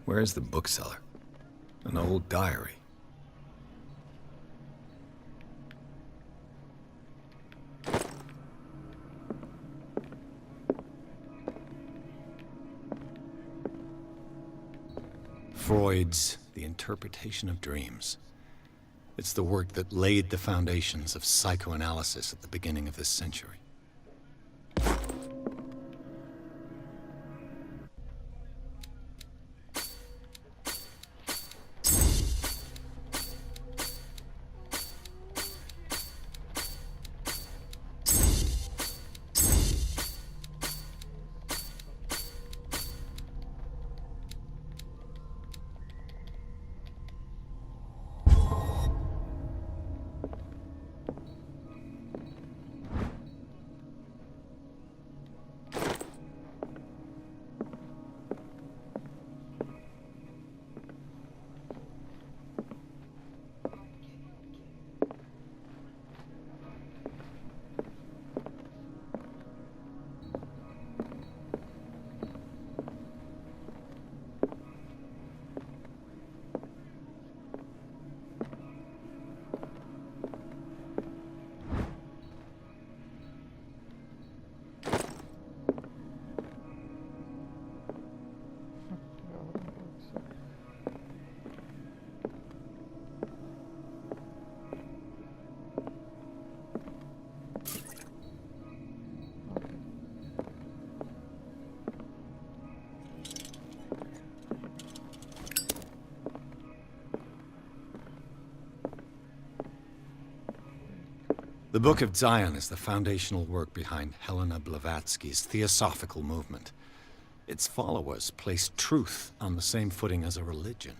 Where's the bookseller? An old diary. Freud's The Interpretation of Dreams. It's the work that laid the foundations of psychoanalysis at the beginning of this century. The Book of Zion is the foundational work behind Helena Blavatsky's Theosophical movement. Its followers placed truth on the same footing as a religion.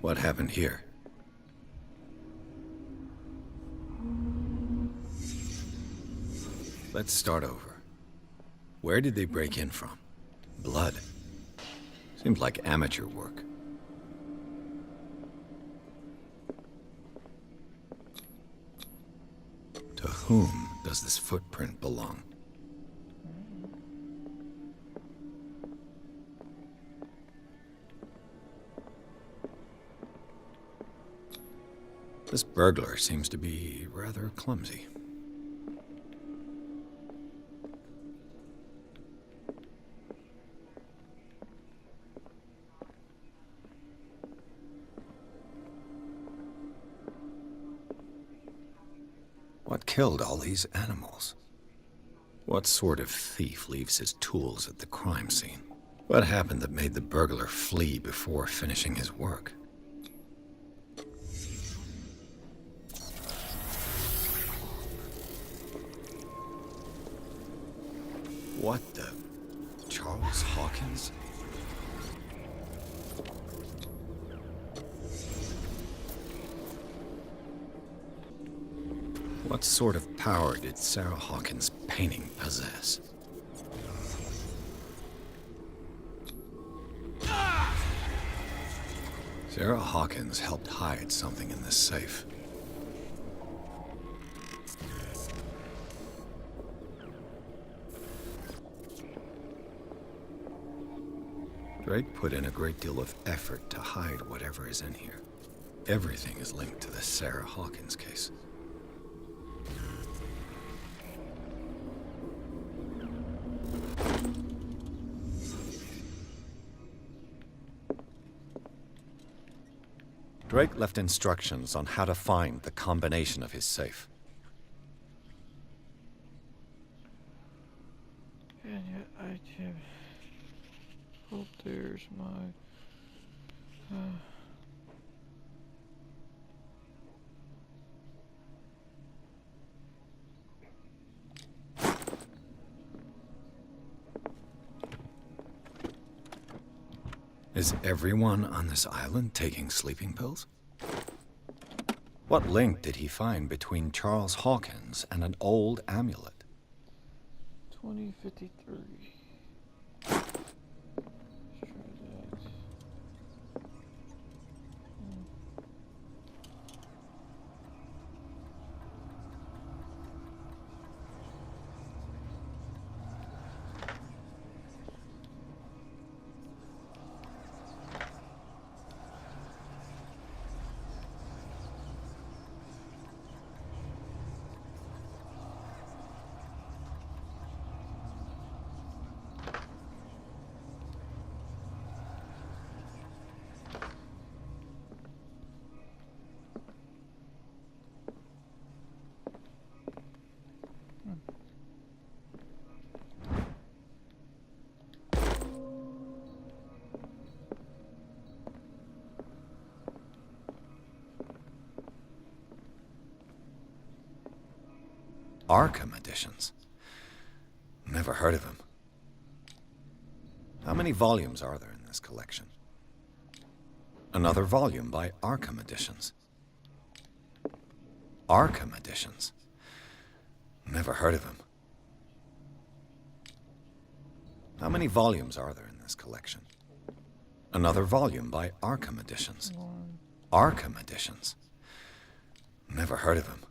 What happened here? Let's start over. Where did they break in from? Blood. Seems like amateur work. To whom does this footprint belong? This burglar seems to be rather clumsy. What killed all these animals? What sort of thief leaves his tools at the crime scene? What happened that made the burglar flee before finishing his work? What the... Charles Hawkins? What sort of power did Sarah Hawkins' painting possess? Sarah Hawkins helped hide something in this safe. Drake put in a great deal of effort to hide whatever is in here. Everything is linked to the Sarah Hawkins case. Drake left instructions on how to find the combination of his safe. And yet I can hope there's my Is everyone on this island taking sleeping pills? What link did he find between Charles Hawkins and an old amulet? 2053. Let's try that. Arkham editions. Never heard of him. How many volumes are there in this collection? Another volume by Arkham Editions. Arkham Editions. Never heard of him. How many volumes are there in this collection? Another volume by Arkham Editions. Arkham Editions. Never heard of him.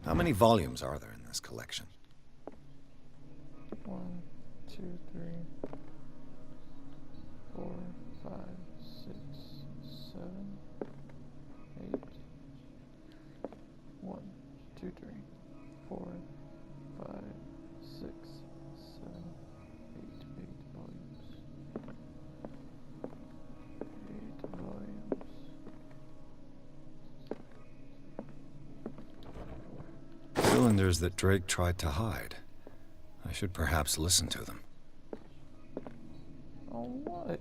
How many volumes are there in this collection? 1, 2, 3, 4, 5, 6, 7, 8. 1, 2, 3, 4, 5, 6, 7, 8. 8 volumes. 8 volumes. Cylinders that Drake tried to hide. I should perhaps listen to them. Oh, what?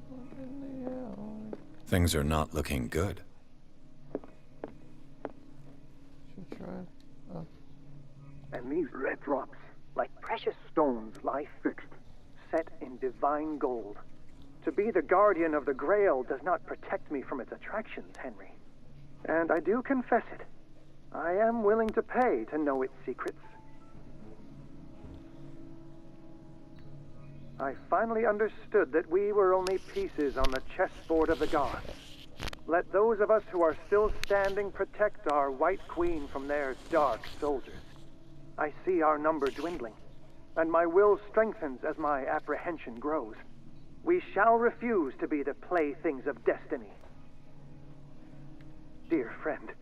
What in the hell? Things are not looking good. Should try it. Oh. And these red drops, like precious stones, lie fixed, set in divine gold. To be the guardian of the Grail does not protect me from its attractions, Henry. And I do confess it. I am willing to pay to know its secrets. I finally understood that we were only pieces on the chessboard of the gods. Let those of us who are still standing protect our White Queen from their dark soldiers. I see our number dwindling, and my will strengthens as my apprehension grows. We shall refuse to be the playthings of destiny. Dear friend,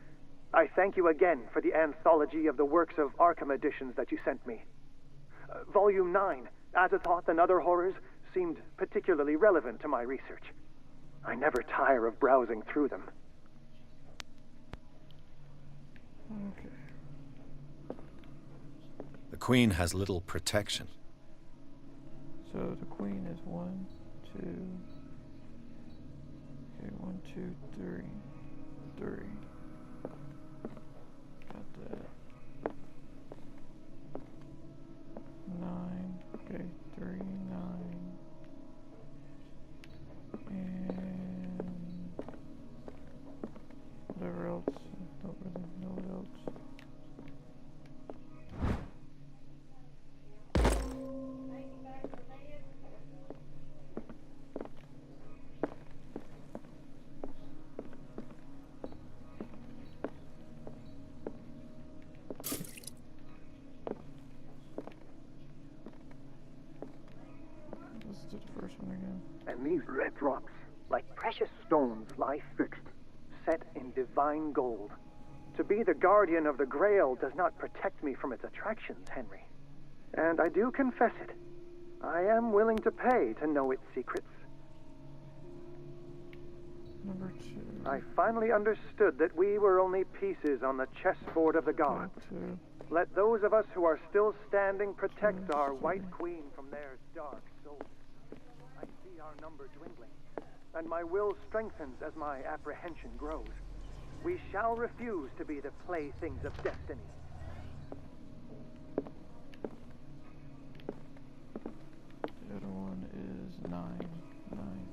I thank you again for the anthology of the works of Arkham editions that you sent me. Volume 9, Azathoth and Other Horrors, seemed particularly relevant to my research. I never tire of browsing through them. Okay. The Queen has little protection. So the queen is 1, 2. Okay, 1, 2, 3. 3. Got that. 9. Okay, 3, 9. And whatever else. I don't really know what else. Let's do the first one again. And these red drops, like precious stones, lie fixed, set in divine gold. To be the guardian of the Grail does not protect me from its attractions, Henry. And I do confess it. I am willing to pay to know its secrets. Number 2. I finally understood that we were only pieces on the chessboard of the gods. 2. Let those of us who are still standing protect our White Queen from their dark souls. I see our number dwindling, and my will strengthens as my apprehension grows. We shall refuse to be the playthings of destiny. The other one is 9. 9.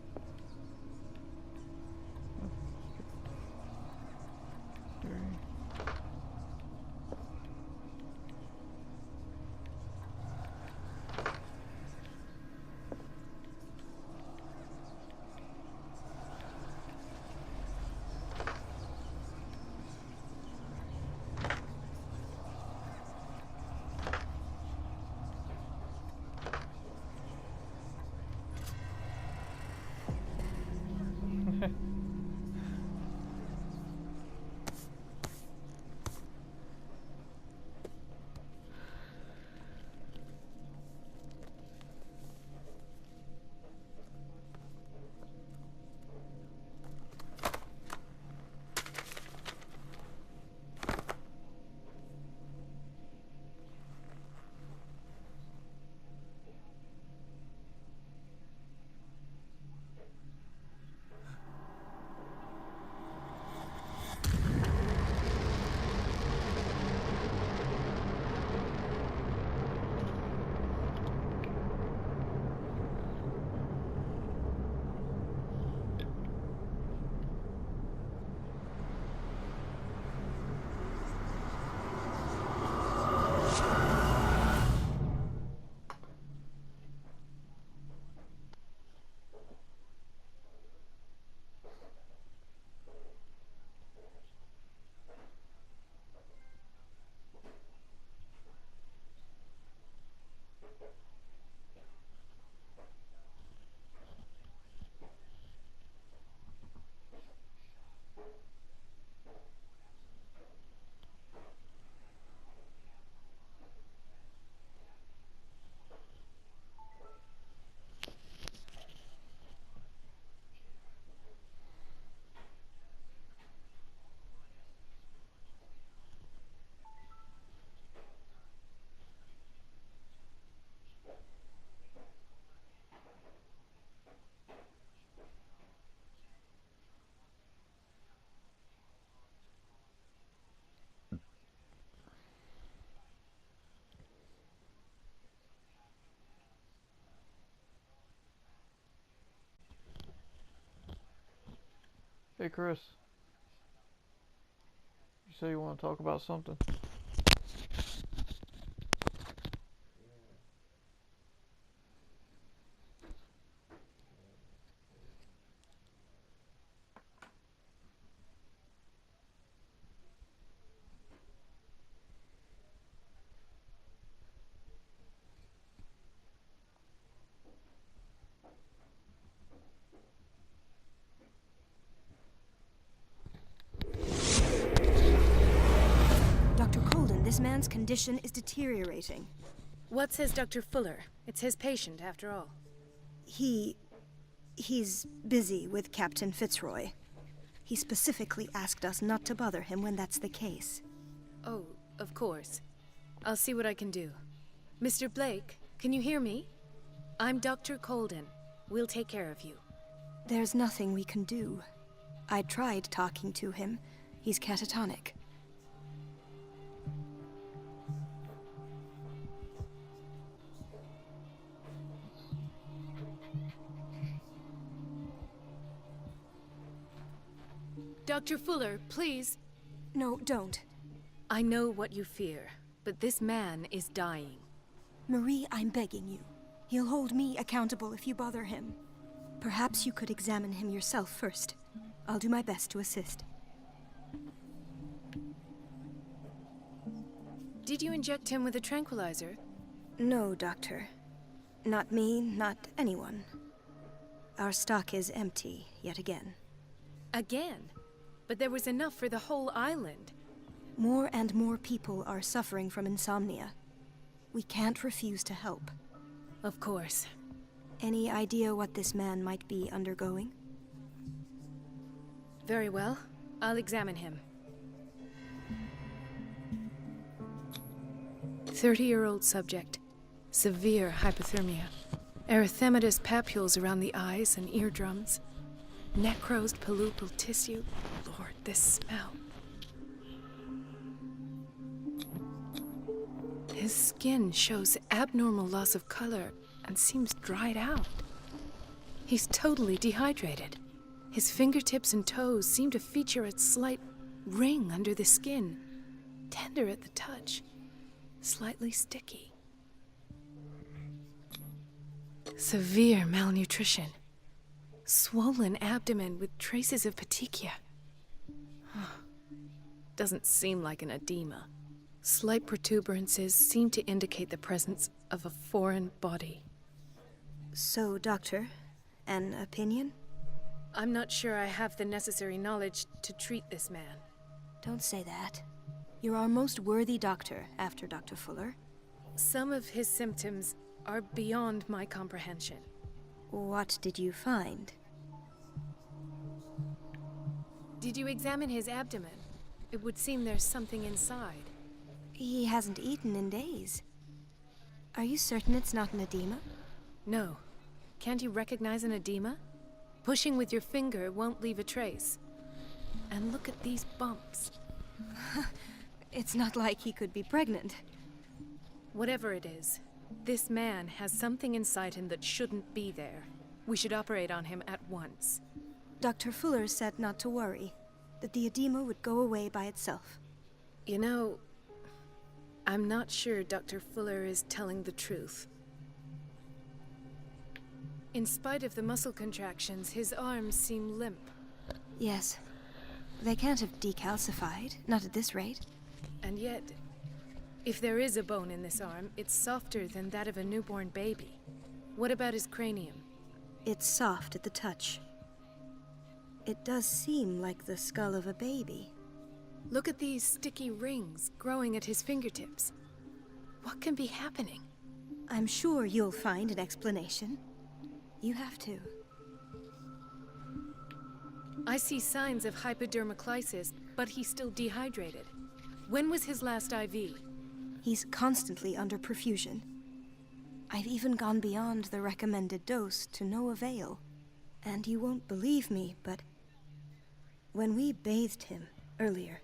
Hey, Chris. You say you want to talk about something? Dr. Colden, this man's condition is deteriorating. What says Dr. Fuller? It's his patient, after all. He's busy with Captain Fitzroy. He specifically asked us not to bother him when that's the case. Oh, of course. I'll see what I can do. Mr. Blake, can you hear me? I'm Dr. Colden. We'll take care of you. There's nothing we can do. I tried talking to him. He's catatonic. Dr. Fuller, please. No, don't. I know what you fear, but this man is dying. Marie, I'm begging you. He'll hold me accountable if you bother him. Perhaps you could examine him yourself first. I'll do my best to assist. Did you inject him with a tranquilizer? No, Doctor. Not me, not anyone. Our stock is empty, yet again. Again? But there was enough for the whole island. More and more people are suffering from insomnia. We can't refuse to help. Of course. Any idea what this man might be undergoing? Very well. I'll examine him. 30-year-old subject. Severe hypothermia. Erythematous papules around the eyes and eardrums. Necrosed palpebral tissue. Lord, this smell. His skin shows abnormal loss of color and seems dried out. He's totally dehydrated. His fingertips and toes seem to feature a slight ring under the skin. Tender at the touch. Slightly sticky. Severe malnutrition. Swollen abdomen with traces of petechia. Doesn't seem like an edema. Slight protuberances seem to indicate the presence of a foreign body. So, Doctor, an opinion? I'm not sure I have the necessary knowledge to treat this man. Don't say that. You're our most worthy doctor after Dr. Fuller. Some of his symptoms are beyond my comprehension. What did you find? Did you examine his abdomen? It would seem there's something inside. He hasn't eaten in days. Are you certain it's not an edema? No. Can't you recognize an edema? Pushing with your finger won't leave a trace. And look at these bumps. It's not like he could be pregnant. Whatever it is, this man has something inside him that shouldn't be there. We should operate on him at once. Dr. Fuller said not to worry, that the edema would go away by itself. You know, I'm not sure Dr. Fuller is telling the truth. In spite of the muscle contractions, his arms seem limp. Yes. They can't have decalcified, not at this rate. And yet, if there is a bone in this arm, it's softer than that of a newborn baby. What about his cranium? It's soft at the touch. It does seem like the skull of a baby. Look at these sticky rings growing at his fingertips. What can be happening? I'm sure you'll find an explanation. You have to. I see signs of hypodermoclysis, but he's still dehydrated. When was his last IV? He's constantly under perfusion. I've even gone beyond the recommended dose to no avail. And you won't believe me, but when we bathed him earlier...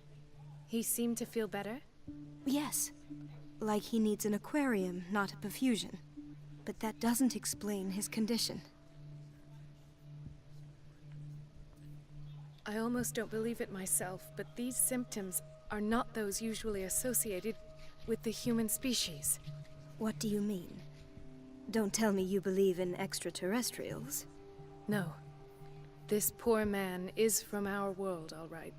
He seemed to feel better? Yes. Like he needs an aquarium, not a perfusion. But that doesn't explain his condition. I almost don't believe it myself, but these symptoms are not those usually associated with the human species. What do you mean? Don't tell me you believe in extraterrestrials. No. This poor man is from our world, all right.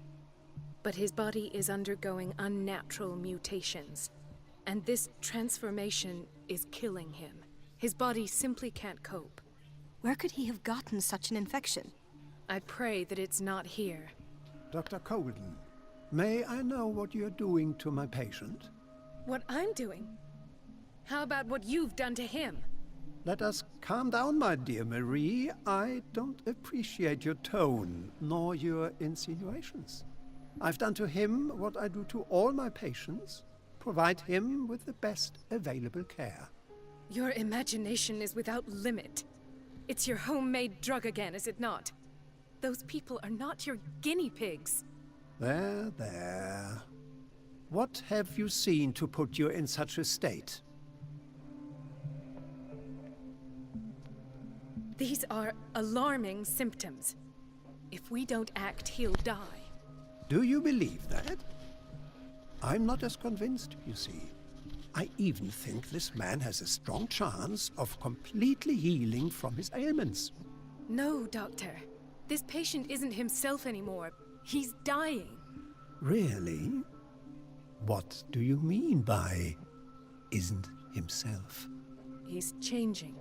But his body is undergoing unnatural mutations. And this transformation is killing him. His body simply can't cope. Where could he have gotten such an infection? I pray that it's not here. Dr. Colden, may I know what you're doing to my patient? What I'm doing? How about what you've done to him? Let us calm down, my dear Marie. I don't appreciate your tone, nor your insinuations. I've done to him what I do to all my patients. Provide him with the best available care. Your imagination is without limit. It's your homemade drug again, is it not? Those people are not your guinea pigs. There, there. What have you seen to put you in such a state? These are alarming symptoms. If we don't act, he'll die. Do you believe that? I'm not as convinced, you see. I even think this man has a strong chance of completely healing from his ailments. No, Doctor. This patient isn't himself anymore. He's dying. Really? What do you mean by isn't himself? He's changing.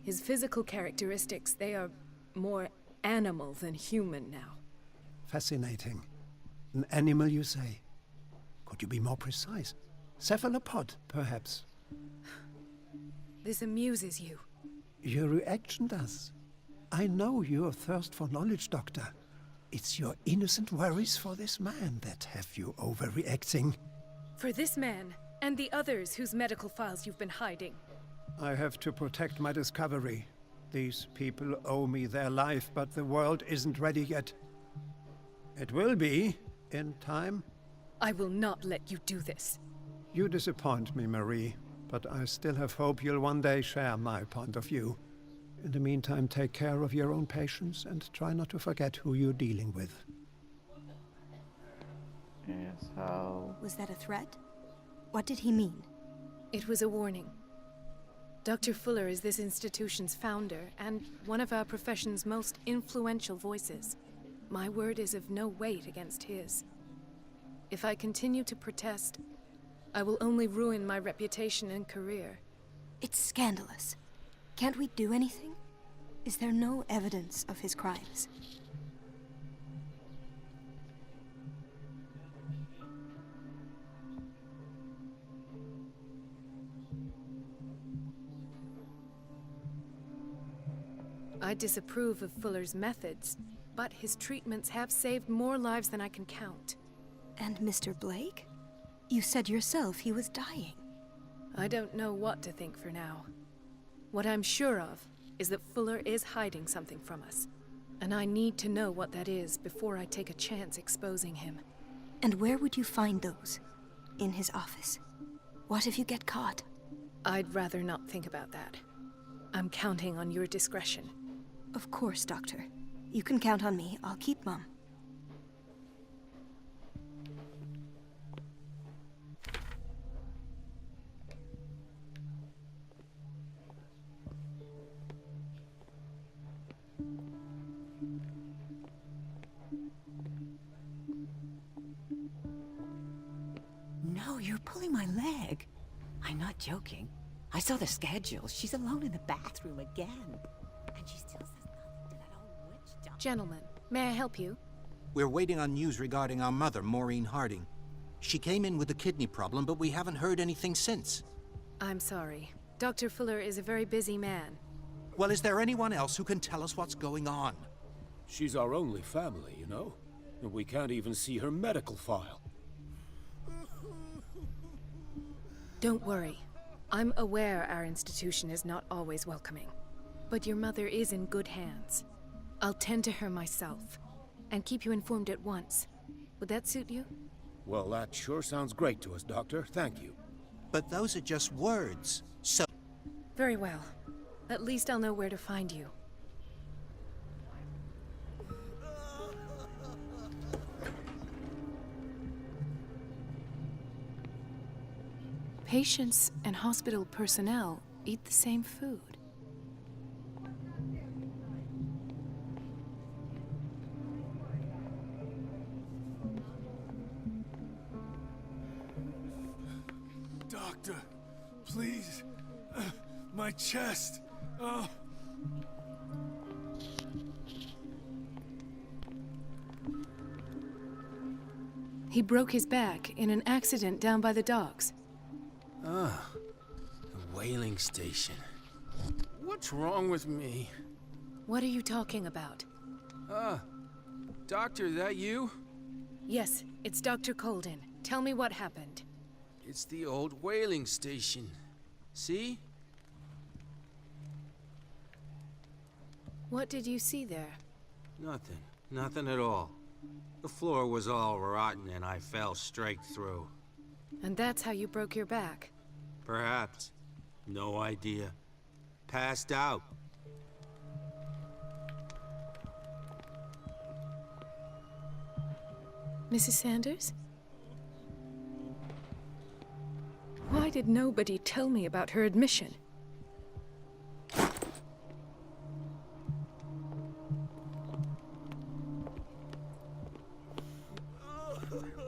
His physical characteristics, they are more animal than human now. Fascinating. An animal, you say? Could you be more precise? Cephalopod, perhaps? This amuses you. Your reaction does. I know your thirst for knowledge, Doctor. It's your innocent worries for this man that have you overreacting. For this man, and the others whose medical files you've been hiding. I have to protect my discovery. These people owe me their life, but the world isn't ready yet. It will be, in time. I will not let you do this. You disappoint me, Marie, but I still have hope you'll one day share my point of view. In the meantime, take care of your own patients and try not to forget who you're dealing with. Yes, how? Was that a threat? What did he mean? It was a warning. Dr. Fuller is this institution's founder and one of our profession's most influential voices. My word is of no weight against his. If I continue to protest, I will only ruin my reputation and career. It's scandalous. Can't we do anything? Is there no evidence of his crimes? I disapprove of Fuller's methods, but his treatments have saved more lives than I can count. And Mr. Blake? You said yourself he was dying. I don't know what to think for now. What I'm sure of is that Fuller is hiding something from us. And I need to know what that is before I take a chance exposing him. And where would you find those? In his office? What if you get caught? I'd rather not think about that. I'm counting on your discretion. Of course, Doctor. You can count on me. I'll keep mum. No, you're pulling my leg. I'm not joking. I saw the schedule. She's alone in the bathroom again. And she still says nothing to that old witch doctor. Gentlemen, may I help you? We're waiting on news regarding our mother, Maureen Harding. She came in with a kidney problem, but we haven't heard anything since. I'm sorry. Dr. Fuller is a very busy man. Well, is there anyone else who can tell us what's going on? She's our only family, you know? And we can't even see her medical file. Don't worry. I'm aware our institution is not always welcoming. But your mother is in good hands. I'll tend to her myself, and keep you informed at once. Would that suit you? Well, that sure sounds great to us, Doctor. Thank you. But those are just words. So, Very well. At least I'll know where to find you. Patients and hospital personnel eat the same food. Doctor, please. My chest. Oh. He broke his back in an accident down by the docks. Ah, the whaling station. What's wrong with me? What are you talking about? Doctor, that you? Yes, it's Dr. Colden. Tell me what happened. It's the old whaling station. See? What did you see there? Nothing. Nothing at all. The floor was all rotten and I fell straight through. And that's how you broke your back? Perhaps. No idea. Passed out. Mrs. Sanders? Why did nobody tell me about her admission?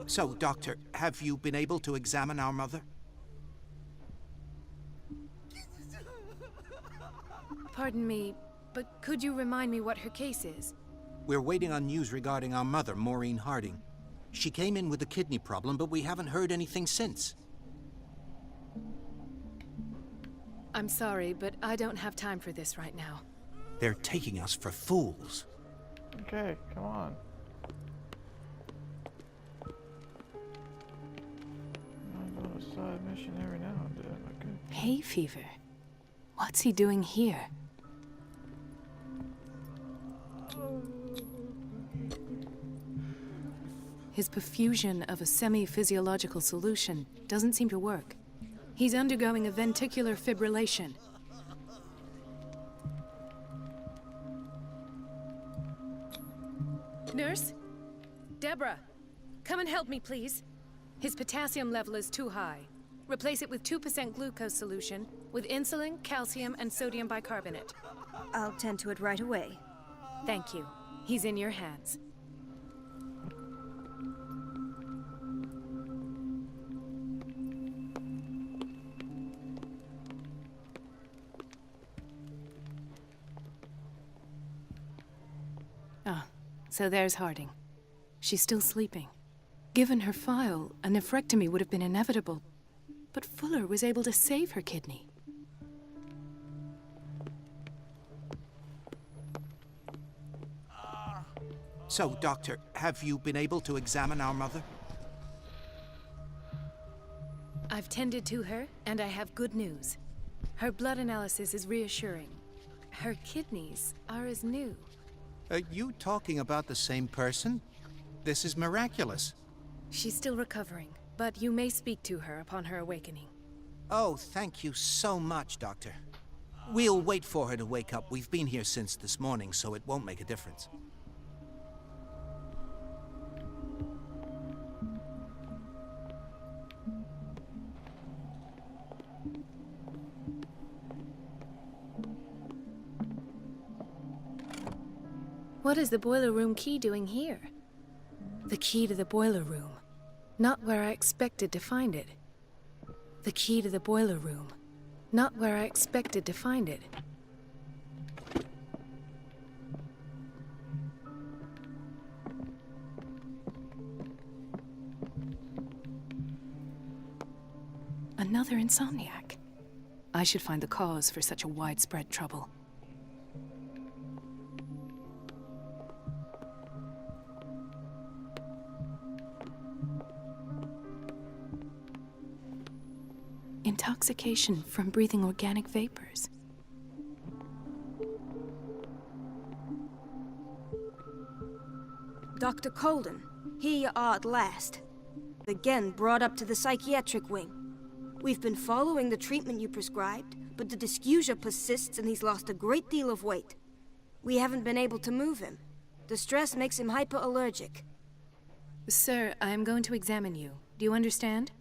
So, Doctor, have you been able to examine our mother? Pardon me, but could you remind me what her case is? We're waiting on news regarding our mother, Maureen Harding. She came in with a kidney problem, but we haven't heard anything since. I'm sorry, but I don't have time for this right now. They're taking us for fools. Okay, come on. I'm on a side mission every now and then. Okay. Hay fever? What's he doing here? His perfusion of a semi-physiological solution doesn't seem to work. He's undergoing a ventricular fibrillation. Nurse? Deborah, come and help me, please. His potassium level is too high. Replace it with 2% glucose solution with insulin, calcium, and sodium bicarbonate. I'll tend to it right away. Thank you. He's in your hands. Ah, so there's Harding. She's still sleeping. Given her file, a nephrectomy would have been inevitable. But Fuller was able to save her kidney. So, Doctor, have you been able to examine our mother? I've tended to her, and I have good news. Her blood analysis is reassuring. Her kidneys are as new. Are you talking about the same person? This is miraculous. She's still recovering, but you may speak to her upon her awakening. Oh, thank you so much, Doctor. We'll wait for her to wake up. We've been here since this morning, so it won't make a difference. What is the boiler room key doing here? The key to the boiler room. Not where I expected to find it. The key to the boiler room. Not where I expected to find it. Another insomniac. I should find the cause for such a widespread trouble. Intoxication from breathing organic vapors. Dr. Colden, here you are at last. Again brought up to the psychiatric wing. We've been following the treatment you prescribed, but the dysgeusia persists and he's lost a great deal of weight. We haven't been able to move him. The stress makes him hyperallergic. Sir, I am going to examine you. Do you understand?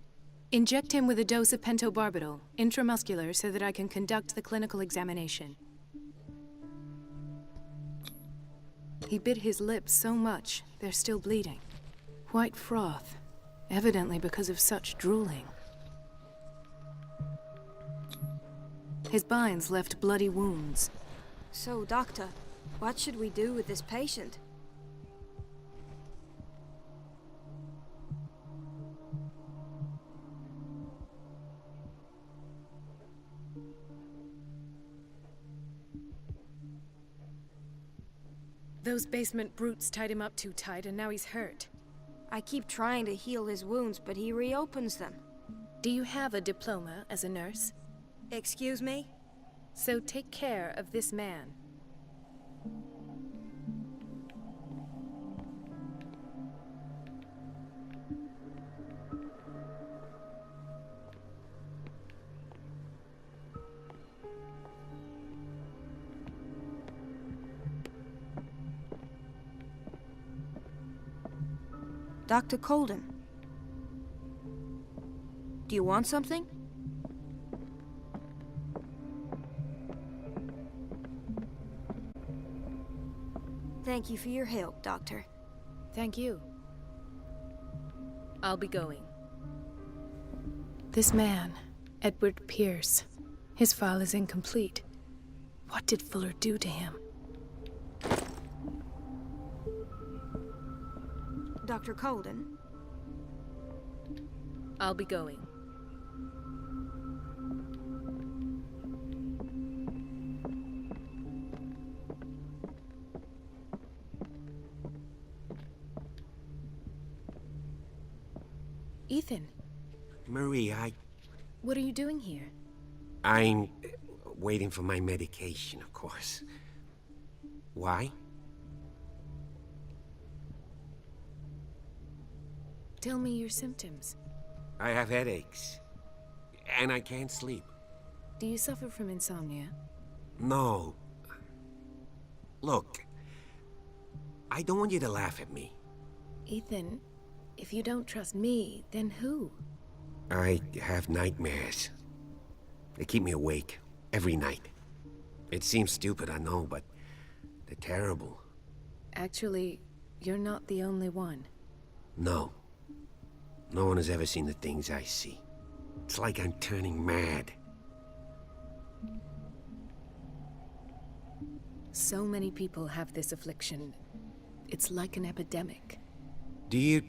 Inject him with a dose of pentobarbital, intramuscular, so that I can conduct the clinical examination. He bit his lips so much, they're still bleeding. White froth, evidently because of such drooling. His binds left bloody wounds. So, Doctor, what should we do with this patient? Those basement brutes tied him up too tight, and now he's hurt. I keep trying to heal his wounds, but he reopens them. Do you have a diploma as a nurse? Excuse me? So take care of this man. Dr. Colden. Do you want something? Thank you for your help, Doctor. Thank you. I'll be going. This man, Edward Pierce, his file is incomplete. What did Fuller do to him? Dr. Colden? I'll be going. Ethan. Marie, What are you doing here? I'm waiting for my medication, of course. Why? Tell me your symptoms. I have headaches. And I can't sleep. Do you suffer from insomnia? No. Look, I don't want you to laugh at me. Ethan, if you don't trust me, then who? I have nightmares. They keep me awake every night. It seems stupid, I know, but they're terrible. Actually, you're not the only one. No. No one has ever seen the things I see. It's like I'm turning mad. So many people have this affliction. It's like an epidemic. Do you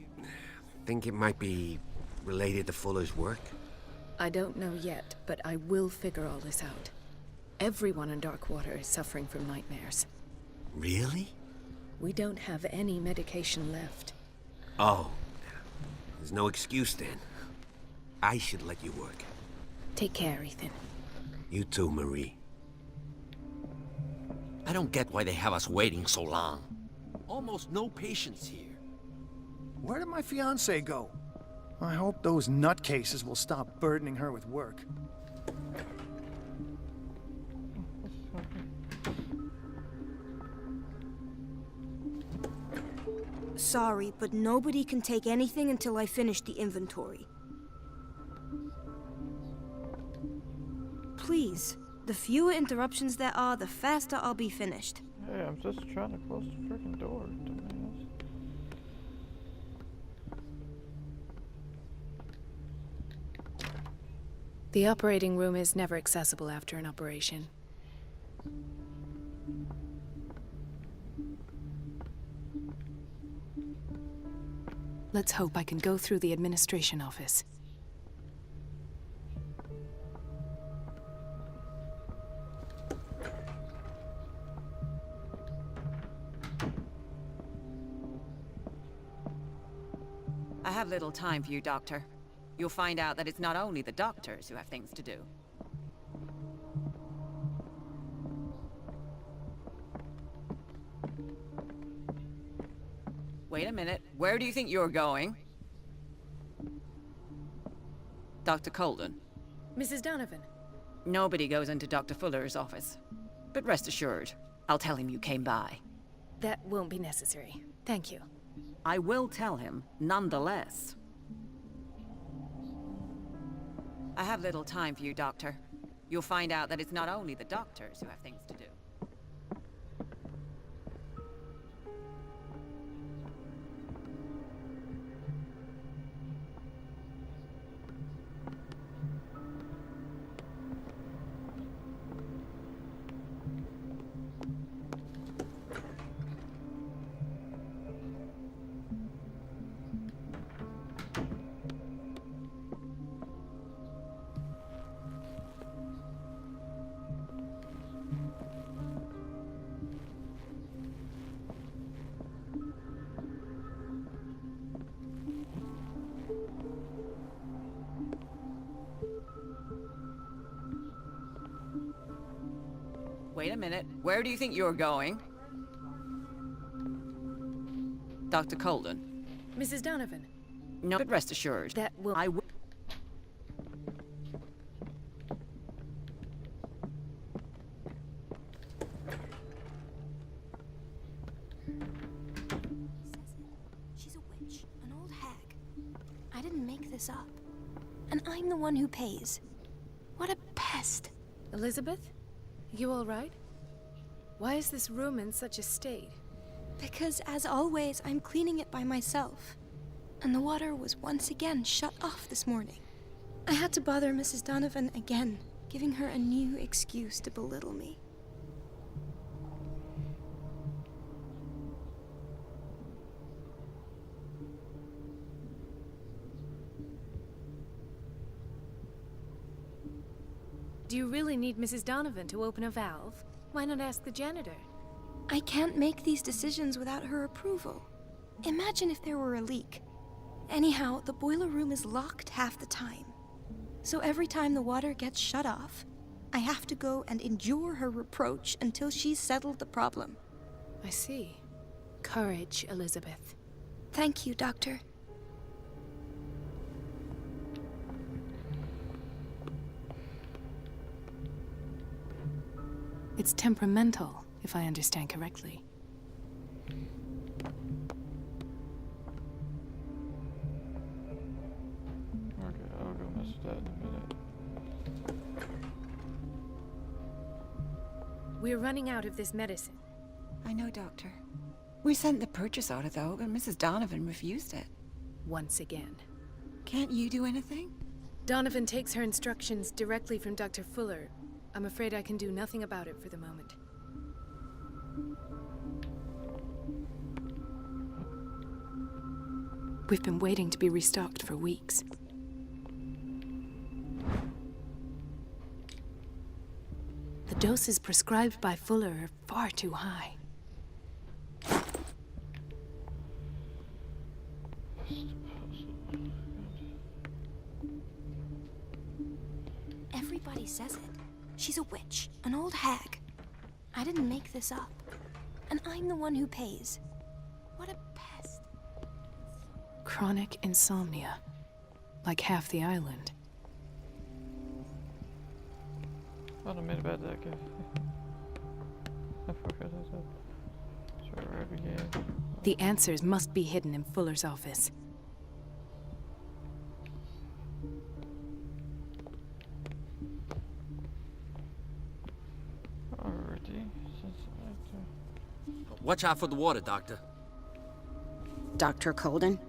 think it might be related to Fuller's work? I don't know yet, but I will figure all this out. Everyone in Darkwater is suffering from nightmares. Really? We don't have any medication left. Oh. There's no excuse then. I should let you work. Take care, Ethan. You too, Marie. I don't get why they have us waiting so long. Almost no patients here. Where did my fiancée go? I hope those nutcases will stop burdening her with work. Sorry, but nobody can take anything until I finish the inventory. Please, the fewer interruptions there are, the faster I'll be finished. Hey, I'm just trying to close the freaking door, dumbass. The operating room is never accessible after an operation. Let's hope I can go through the administration office. I have little time for you, Doctor. You'll find out that it's not only the doctors who have things to do. Wait a minute. Where do you think you're going? Dr. Colden. Mrs. Donovan. Nobody goes into Dr. Fuller's office. But rest assured, I'll tell him you came by. That won't be necessary. Thank you. I will tell him, nonetheless. I have little time for you, Doctor. You'll find out that it's not only the doctors who have things to do. Wait a minute. Where do you think you're going? Dr. Colden. Mrs. Donovan. No, but rest assured That will... I will. She's a witch, an old hag. I didn't make this up. And I'm the one who pays. What a pest. Elizabeth? You all right? Why is this room in such a state? Because, as always, I'm cleaning it by myself. And the water was once again shut off this morning. I had to bother Mrs. Donovan again, giving her a new excuse to belittle me. Do you really need Mrs. Donovan to open a valve? Why not ask the janitor? I can't make these decisions without her approval. Imagine if there were a leak. Anyhow, the boiler room is locked half the time. So every time the water gets shut off, I have to go and endure her reproach until she's settled the problem. I see. Courage, Elizabeth. Thank you, Doctor. It's temperamental, if I understand correctly. Okay, I'll go mess with that in a minute. We're running out of this medicine. I know, Doctor. We sent the purchase order, though, but Mrs. Donovan refused it. Once again. Can't you do anything? Donovan takes her instructions directly from Dr. Fuller. I'm afraid I can do nothing about it for the moment. We've been waiting to be restocked for weeks. The doses prescribed by Fuller are far too high. Everybody says it. She's a witch, an old hag. I didn't make this up. And I'm the one who pays. What a pest. Chronic insomnia. Like half the island. What a minute about that guy. I forgot that. Sorry, where I began. The answers must be hidden in Fuller's office. Alrighty. Watch out for the water, Doctor. Dr. Colden?